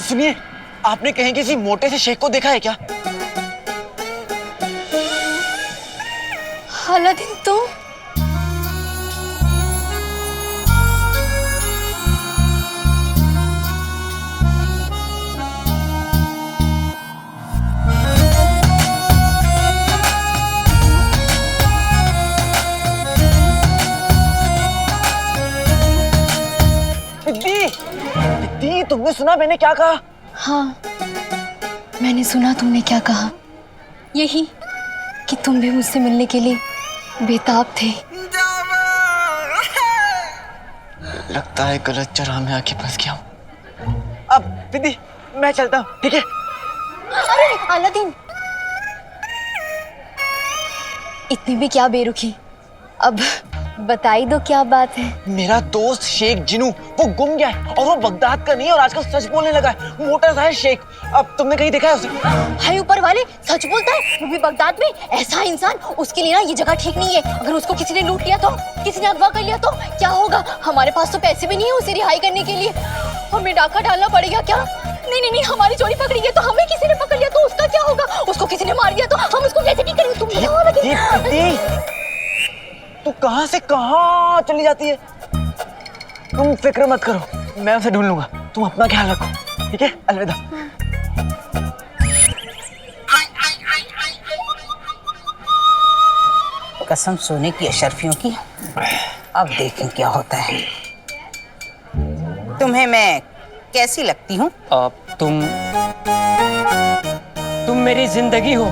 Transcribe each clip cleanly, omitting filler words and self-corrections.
सुनिए, आपने कहीं किसी मोटे से शेख को देखा है क्या? अलादीन तुम? दीदी, दीदी तुमने सुना मैंने क्या कहा? हाँ, मैंने सुना तुमने क्या कहा। यही कि तुम भी मुझसे मिलने के लिए बेताब थे। लगता है गलत चरह में आके फंस गया हूँ। अब दीदी मैं चलता हूँ, ठीक है? अरे अलादीन, इतनी भी क्या बेरुखी। अब बताई दो क्या बात है। मेरा दोस्त शेख जिनू वो गुम गया है और वो बगदाद का नहीं और आजकल सच बोलने लगा है। मोटा सा है शेख। अब तुमने कहीं देखा है उसे? हाय ऊपर वाले, सच बोलता है वो भी बगदाद में? ऐसा इंसान, उसके लिए ना ये जगह ठीक नहीं है। अगर उसको किसी ने लूट लिया तो, किसी ने अगवा कर लिया तो क्या होगा? हमारे पास तो पैसे भी नहीं है उसे रिहाई करने के लिए। हमें डाका डालना पड़ेगा क्या? नहीं नहीं नहीं, हमारी चोरी पकड़ी है तो हमें किसी ने पकड़ लिया तो उसका क्या होगा? उसको किसी ने मार दिया तो हम उसको कैसे ठीक करेंगे? तुम बताओ अलादीन। तू कहां से कहां चली जाती है? तुम फिक्र मत करो, मैं उसे ढूंढ लूंगा। तुम अपना ख्याल रखो, ठीक है? अलविदा। कसम सोने की अशरफियों की। अब देखें क्या होता है। तुम्हें मैं कैसी लगती हूँ? तुम मेरी जिंदगी हो,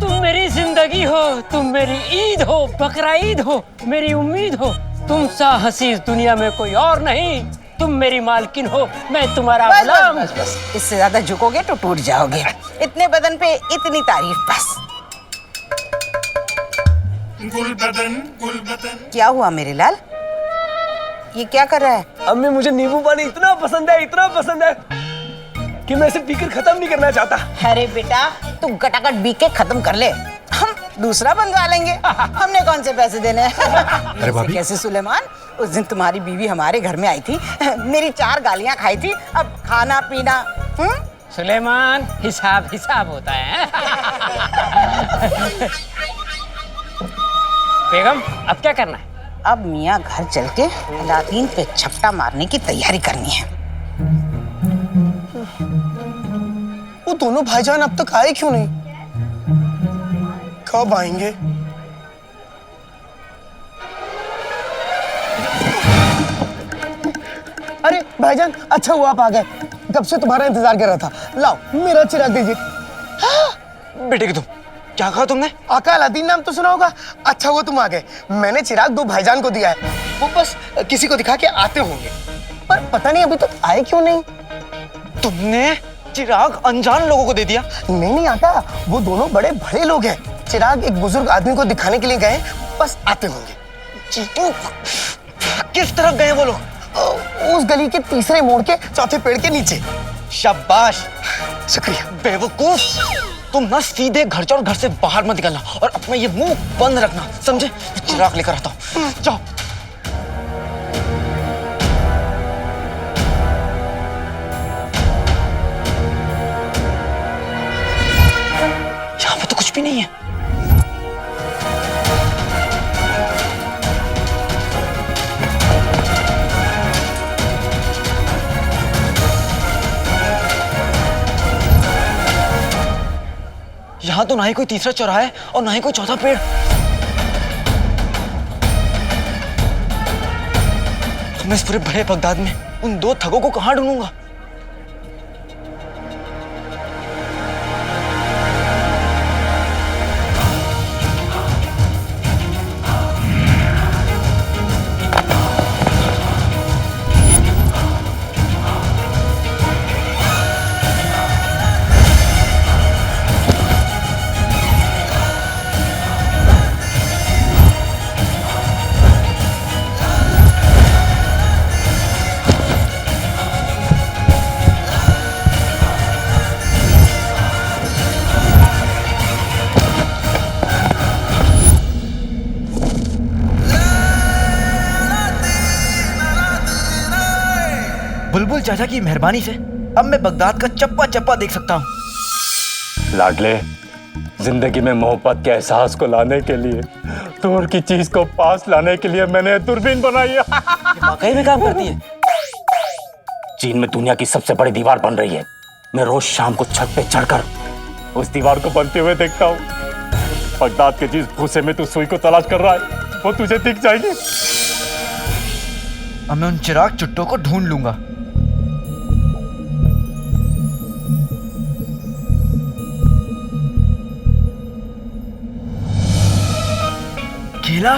तुम मेरी जिंदगी हो, तुम मेरी ईद हो, बकरा ईद हो, मेरी उम्मीद हो। तुम सा हसीस दुनिया में कोई और नहीं। तुम मेरी मालकिन हो, मैं तुम्हारा गुलाम। बस, बस, इससे ज्यादा झुकोगे तो टूट जाओगे। इतने बदन पे इतनी तारीफ बस। गुल बदन। क्या हुआ मेरे लाल? ये क्या कर रहा है? अम्मी मुझे नींबू पानी इतना पसंद है, इतना पसंद है कि मैं इसे पीकर खत्म नहीं करना चाहता। अरे बेटा, तू गटागट पी के खत्म कर ले, हम दूसरा बनवा लेंगे। हमने कौन से पैसे देने हैं? अरे भाभी, कैसे सुलेमान? उस दिन तुम्हारी बीवी हमारे घर में आई थी, मेरी 4 गालियां खाई थी। अब खाना पीना। सुलेमान, हिसाब हिसाब होता है। बेगम, अब क्या करना है? अब मियाँ घर चल के अलादीन पे झपटा मारने की तैयारी करनी है। वो दोनों भाईजान अब तक आए क्यों नहीं? कब आएंगे? अरे भाईजान, अच्छा हुआ आप आ गए। कब से तुम्हारा इंतजार कर रहा था। लाओ मेरा चिराग दीजिए। बेटे की तुम क्या कहा तुमने? आका अलादीन नाम तो सुना होगा। अच्छा हुआ तुम आ गए। मैंने चिराग 2 भाईजान को दिया है, वो बस किसी को दिखा के आते होंगे, पर पता नहीं अभी तक आए क्यों नहीं। तुमने चिराग अनजान लोगों को दे दिया? नहीं नहीं आका, वो दोनों बड़े बड़े लोग हैं। चिराग एक बुजुर्ग आदमी को दिखाने के लिए गए, बस आते होंगे। जीतू, किस तरफ गए वो लोग? उस गली के तीसरे मोड़ के चौथे पेड़ के नीचे। शाबाश। शुक्रिया। बेवकूफ, तुम ना सीधे घर जाओ और घर से बाहर मत निकलना और अपना ये मुंह बंद रखना, समझे? चिराग लेकर आता हूँ, जाओ। यहाँ पे तो कुछ भी नहीं है। यहाँ तो ना ही कोई तीसरा चौराहा है और ना ही कोई चौथा पेड़। तो मैं इस पूरे बड़े बगदाद में उन 2 ठगों को कहाँ ढूंढूंगा? बुलबुल चाचा की मेहरबानी से अब मैं बगदाद का चप्पा चप्पा देख सकता हूँ। लाडले, जिंदगी में मोहब्बत के एहसास को लाने के लिए, दूर की चीज को पास लाने के लिए मैंने दूरबीन बनाई है। वाकई में काम करती है। चीन में दुनिया की सबसे बड़ी दीवार बन रही है। मैं रोज शाम को छत पे चढ़कर उस दीवार को बनते हुए देखता हूँ। बगदाद के जिस भूसे में तू सुई को तलाश कर रहा है, वो तुझे दिख जाएगी। अब मैं उन चिराग चुट्टों को ढूंढ लूंगा। केला?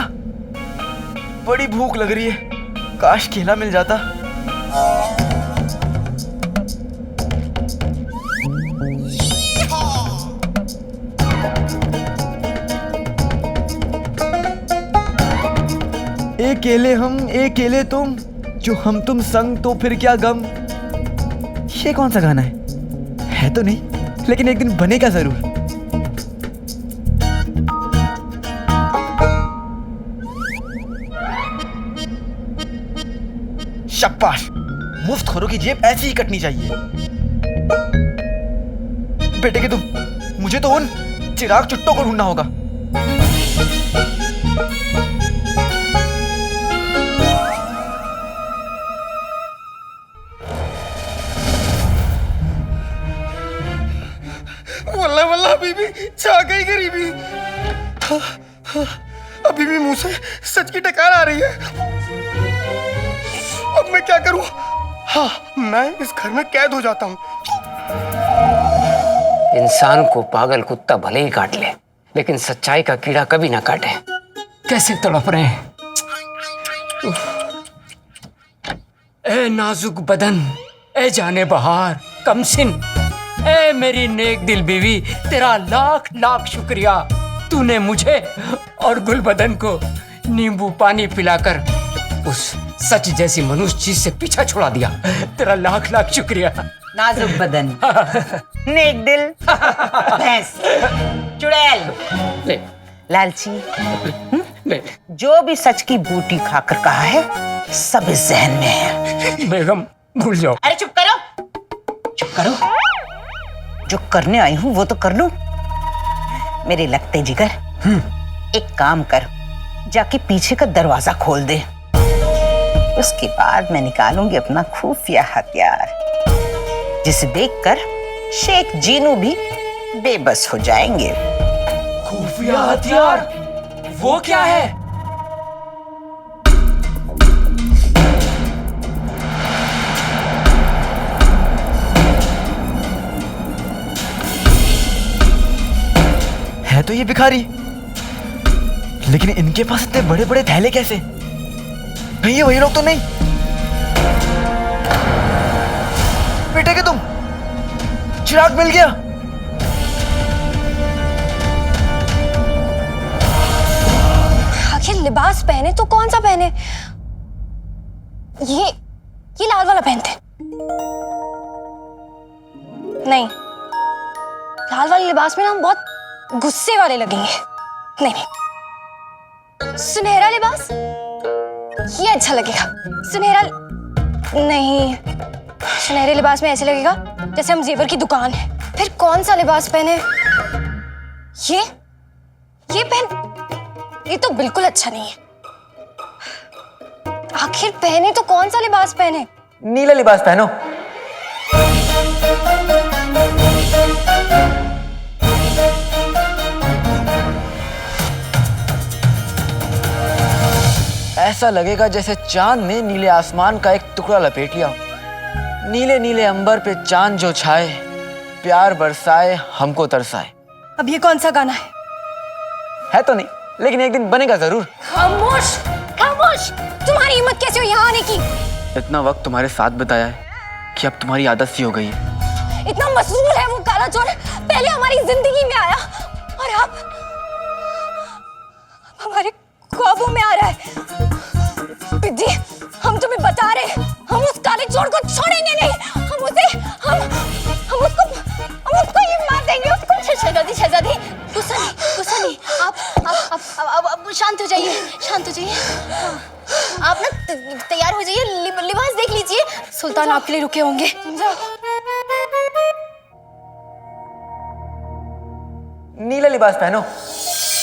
बड़ी भूख लग रही है, काश केला मिल जाता। एक केले हम, एक केले तुम, जो हम तुम संग तो फिर क्या गम। ये कौन सा गाना है तो नहीं, लेकिन एक दिन बनेगा जरूर। शाबाश, मुफ्तखोरों की जेब ऐसी ही कटनी चाहिए। बेटे के तुम, मुझे तो उन चिराग चुट्टों को ढूंढना होगा। वल्ला वल्ला अभी भी छा गई गरीबी। अभी भी मुंह से सच की टकार आ रही है। अब मैं क्या करूं? हाँ, मैं इस घर में कैद हो जाता हूं। इंसान को पागल कुत्ता भले ही काट ले, लेकिन सच्चाई का कीड़ा कभी ना काटे। कैसे तड़प रहे हैं। ए नाजुक बदन, ए जाने बहार, कमसिन, ए मेरी नेक दिल बीवी, तेरा लाख लाख शुक्रिया। तूने मुझे और गुलबदन को नींबू पानी पिलाकर उस सच जैसी मनुष्य चीज से पीछा छुड़ा दिया। तेरा लाख लाख शुक्रिया। नाजुक बदन, नेक दिल, भैंस, चुड़ैल, ले लालची, ले जो भी सच की बूटी खाकर कहा है, सब इस जहन में है। बेगम भूल जाओ। अरे चुप करो, चुप करो। जो करने आई हूं वो तो कर लूं। मेरे लगते जिगर, एक काम कर, जाके पीछे का दरवाजा खोल दे। उसके बाद मैं निकालूंगी अपना खुफिया हथियार, जिसे देखकर शेख जीनू भी बेबस हो जाएंगे। खुफिया हथियार? वो क्या है? है तो ये भिखारी, लेकिन इनके पास इतने बड़े बड़े थैले कैसे? कहीं ये वही लोग तो नहीं? बेटे के तुम, चिराग मिल गया। आखिर लिबास पहने तो कौन सा पहने? ये लाल वाला पहनते। नहीं, लाल वाले लिबास में ना हम बहुत गुस्से वाले लगेंगे। नहीं नहीं, सुनहरा लिबास, ये अच्छा लगेगा। सुनहरा नहीं, सुनहरे लिबास में ऐसे लगेगा जैसे हम जेवर की दुकान है। फिर कौन सा लिबास पहने? ये पहन, ये तो बिल्कुल अच्छा नहीं है। आखिर पहने तो कौन सा लिबास पहने? नीला लिबास पहनो। ऐसा लगेगा जैसे चांद ने नीले आसमान का एक टुकड़ा लपेट लिया। नीले नीले अंबर पे चांद जो छाए, प्यार बरसाए हमको तरसाए। अब ये कौन सा गाना है तो नहीं, लेकिन एक दिन बनेगा जरूर। खामोश, खामोश! तुम्हारी हिम्मत कैसे हुई यहाँ आने की? इतना वक्त तुम्हारे साथ बिताया है कि अब तुम्हारी आदत सी हो गई है। इतना मशहूर है वो काला चोर, पहले हमारी जिंदगी में आया और अब हमारे ख्वाबों में आ रहा है। पिद्दी, हम तुम्हें बता रहे हैं, हम उस काले चोर को छोड़ेंगे नहीं। हम उसको ये मार देंगे। उसको शहजादी, गुस्सा नहीं। आप शांत हो जाइए, शांत हो जाइए। आप ना तैयार हो जाइए, लिबास देख लीजिए। सुल्तान आपके लिए रुके होंगे। जाओ। नीला लिबास पहनो,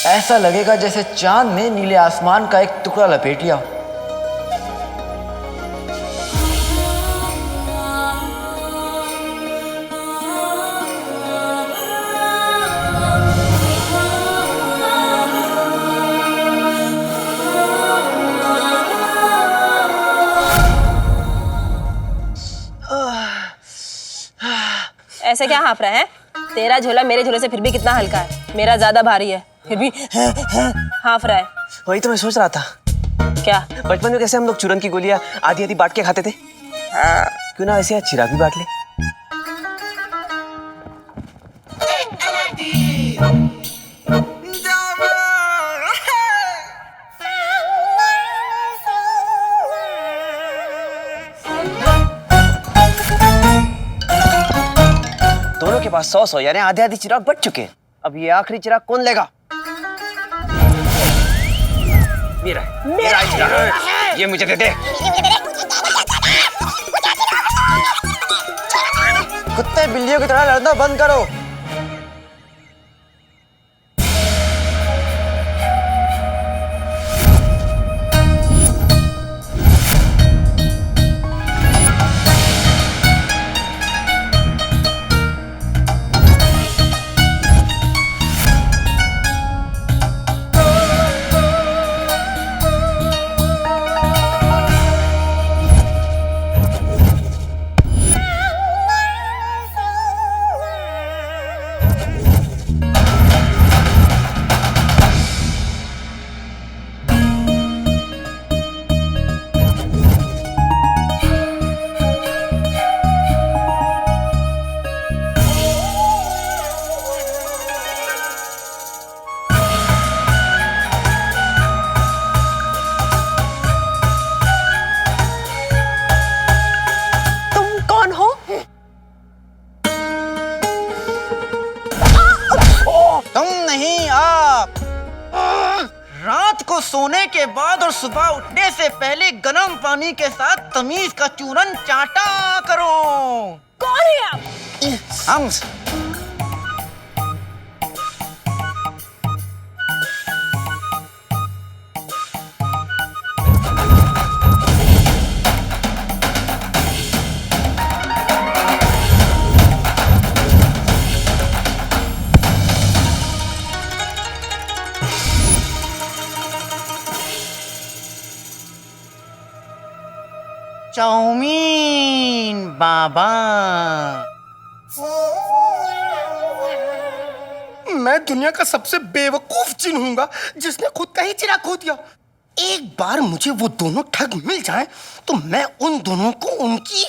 ऐसा लगेगा जैसे चांद ने नीले आसमान का एक टुकड़ा लपेट लिया। ऐसे क्या हाँफ रहा है? तेरा झोला मेरे झोले से फिर भी कितना हल्का है, मेरा ज्यादा भारी है, फिर भी हाँफ रहा है। वही तो मैं सोच रहा था, क्या? बचपन में कैसे हम लोग चूरन की गोलियां आधी आधी बांट के खाते थे, क्यों ना ऐसे आज चिराग भी बांट ले। दोनों के पास 100 यानी आधे आधे चिराग बच चुके। अब ये आखिरी चिराग कौन लेगा? मेरा चिराग, ये मुझे दे दे। कुत्ते बिल्लियों की तरह लड़ना बंद करो। रात को सोने के बाद और सुबह उठने से पहले गर्म पानी के साथ तमीज का चूरन चाटा करो। कौन है आप? हम चाउमीन बाबा। मैं दुनिया का सबसे बेवकूफ जिन हूंगा जिसने खुद का ही चिराग खो दिया। एक बार मुझे वो दोनों ठग मिल जाएं तो मैं उन दोनों को उनकी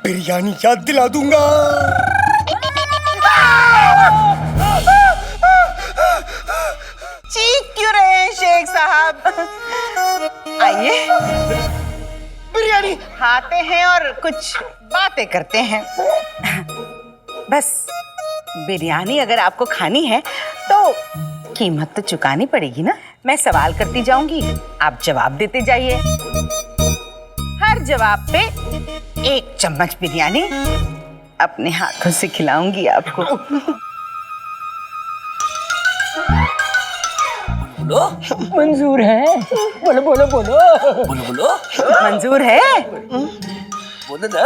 बिरयानी याद दिला दूंगा। चीख क्यों रहे हैं शेख साहब? आइए, बिरयानी खाते हैं और कुछ बातें करते हैं। बस बिरयानी अगर आपको खानी है तो कीमत तो चुकानी पड़ेगी ना। मैं सवाल करती जाऊंगी, आप जवाब देते जाइए। हर जवाब पे 1 चम्मच बिरयानी अपने हाथों से खिलाऊंगी आपको। बोलो, मंजूर है। बोलो बोलो बोलो बोलो बोलो, मंजूर है? बोलो ना।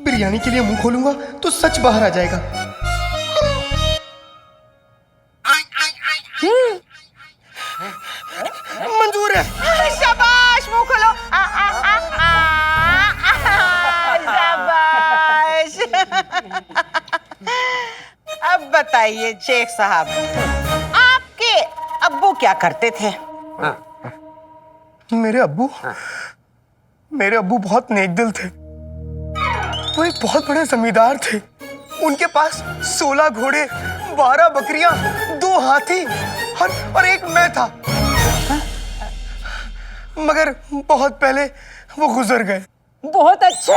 बिरयानी के लिए मुंह खोलूंगा तो सच बाहर आ जाएगा। मंजूर है। शाबाश, मुंह खोलो। शाबाश। अब बताइए शेख साहब, आपके अब्बू क्या करते थे? मेरे अब्बू बहुत नेक दिल थे। वो एक बहुत बड़े जमींदार थे। उनके पास 16 घोड़े, 12 बकरियां, 2 हाथी और 1 मैं था। मगर बहुत पहले वो गुजर गए। बहुत अच्छे।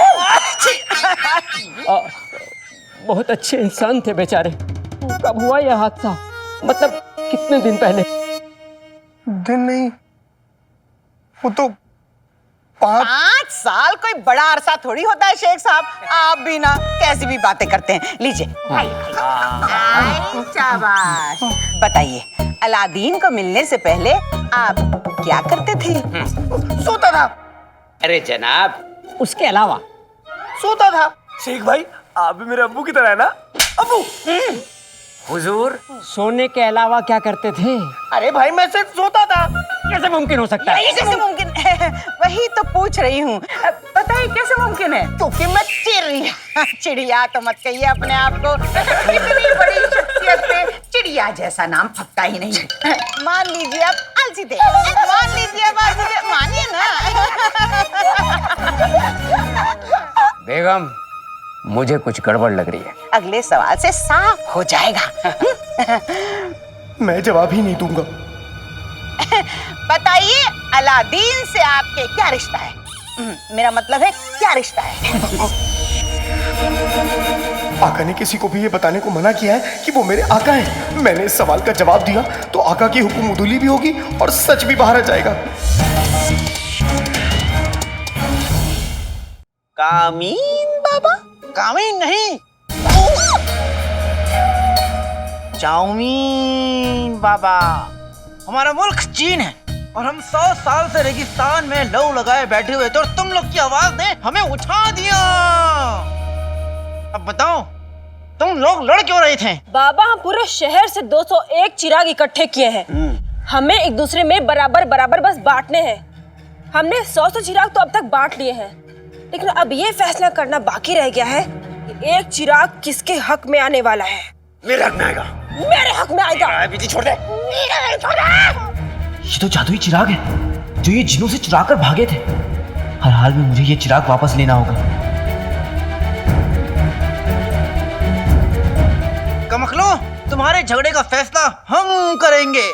बहुत अच्छे इंसान थे बेचारे। कब हुआ यह हादसा? मतलब कितने दिन पहले? दिन नहीं, वो तो 5 साल कोई बड़ा अरसा थोड़ी होता है शेख साहब। आप भी ना कैसी भी बातें करते हैं। लीजिए। शाबाश। बताइए, अलादीन को मिलने से पहले आप क्या करते थे? सोता था। अरे जनाब, उसके अलावा? सोता था। शेख भाई, आप भी मेरे अब्बू की तरह है ना? अबू, हुजूर, सोने के अलावा क्या करते थे? अरे भाई मैं सिर्फ सोता था। कैसे मुमकिन हो सकता है? ये कैसे मुमकिन है? वही तो पूछ रही हूँ। बताइए कैसे मुमकिन है? क्योंकि मैं चिड़िया तो मत कहिए अपने आप को। इतनी बड़ी शख्सियत पे चिड़िया जैसा नाम फटता ही नहीं। मान लीजिए आप आलसी थे। मान लीजिए आप आलसी थे। मानिए ना। बेगम, मुझे कुछ गड़बड़ लग रही है। अगले सवाल से साफ हो जाएगा। मैं जवाब ही नहीं दूंगा। बताइए, अलादीन से आपके क्या रिश्ता है? मेरा मतलब है क्या रिश्ता है? आका ने किसी को भी ये बताने को मना किया है कि वो मेरे आका हैं। मैंने इस सवाल का जवाब दिया तो आका की हुक्म उदूली भी होगी और सच भी बाहर आ जाएगा। कामीन बाबा? कामीन नहीं, चाउमीन बाबा। हमारा मुल्क चीन है और हम 100 साल से रेगिस्तान में लौ लगाए बैठे हुए थे और तुम लोग की आवाज ने हमें उठा दिया। अब बताओ, तुम लोग लड़ क्यों रहे थे? बाबा, हम पूरे शहर से 201 चिराग इकट्ठे किए हैं। हमें एक दूसरे में बराबर बराबर बस बांटने हैं। हमने 100 चिराग तो अब तक बांट लिए हैं, लेकिन अब ये फैसला करना बाकी रह गया है कि एक चिराग किसके हक में आने वाला है। मेरे हक में आएगा। मेरे हक में आएगा। बीजी छोड़ दे। ये तो जादुई चिराग है जो ये जिनों से चुरा कर भागे थे। हर हाल में मुझे ये चिराग वापस लेना होगा। कमखलो, तुम्हारे झगड़े का फैसला हम करेंगे।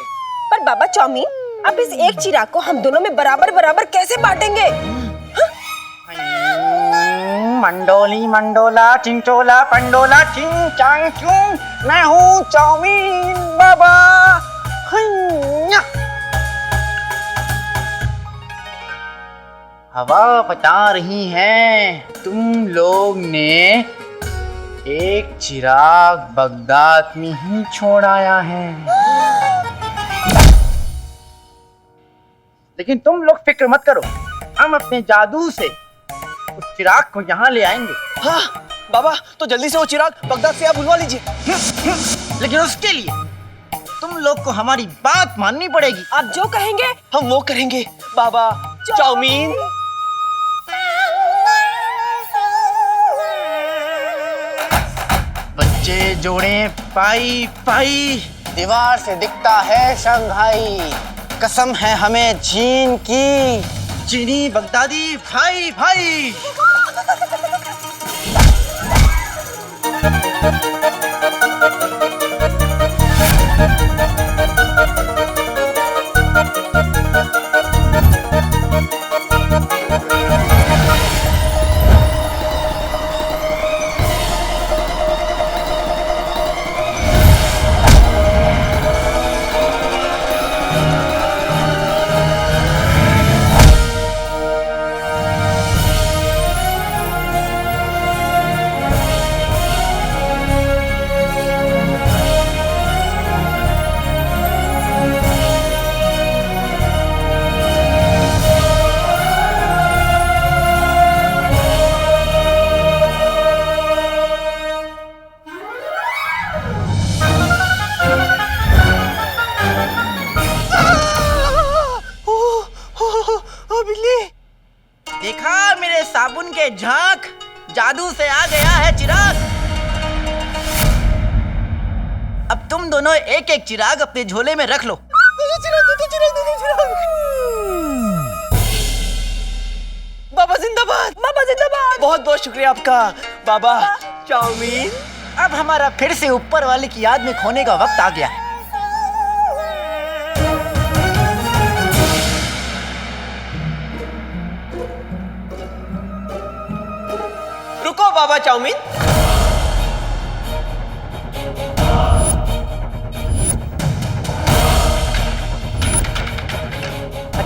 पर बाबा चाउमीन, अब इस एक चिराग को हम दोनों में बराबर बराबर कैसे बांटेंगे? मंडोली मंडोला चिंचोला पंडोला चिंग चांग चूंग, मैं हूँ चाउमीन बाबा। हन्या। हवा बता रही है तुम लोग ने एक चिराग बगदाद में ही छोड़ आया है, लेकिन तुम लोग फिक्र मत करो, हम अपने जादू से उस चिराग को यहाँ ले आएंगे। हाँ बाबा, तो जल्दी से वो चिराग बगदाद से आप बुलवा लीजिए। लेकिन उसके लिए तुम लोग को हमारी बात माननी पड़ेगी। आप जो कहेंगे हम वो करेंगे बाबा। चाउमीन। बच्चे जोड़े पाई पाई, दीवार से दिखता है शंघाई। कसम है हमें चीन की, चीनी बगदादी भाई भाई। देखा मेरे साबुन के झाग, जादू से आ गया है चिराग। अब तुम दोनों एक एक चिराग अपने झोले में रख लो। बाबा जिंदाबाद। बाबा जिंदाबाद। बहुत बहुत शुक्रिया आपका बाबा। चाउमीन। अब हमारा फिर से ऊपर वाले की याद में खोने का वक्त आ गया है। रुको बाबा चाउमीन,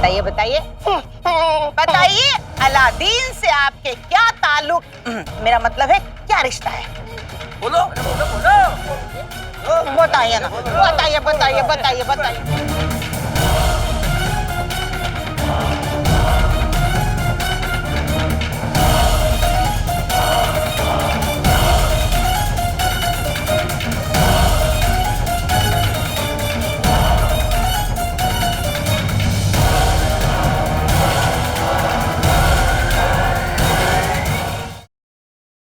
बताइए बताइए बताइए, अलादीन से आपके क्या ताल्लुक, मेरा मतलब है क्या रिश्ता है? बोलो बोलो बोलो। बताइए ना, बताइए बताइए बताइए बताइए।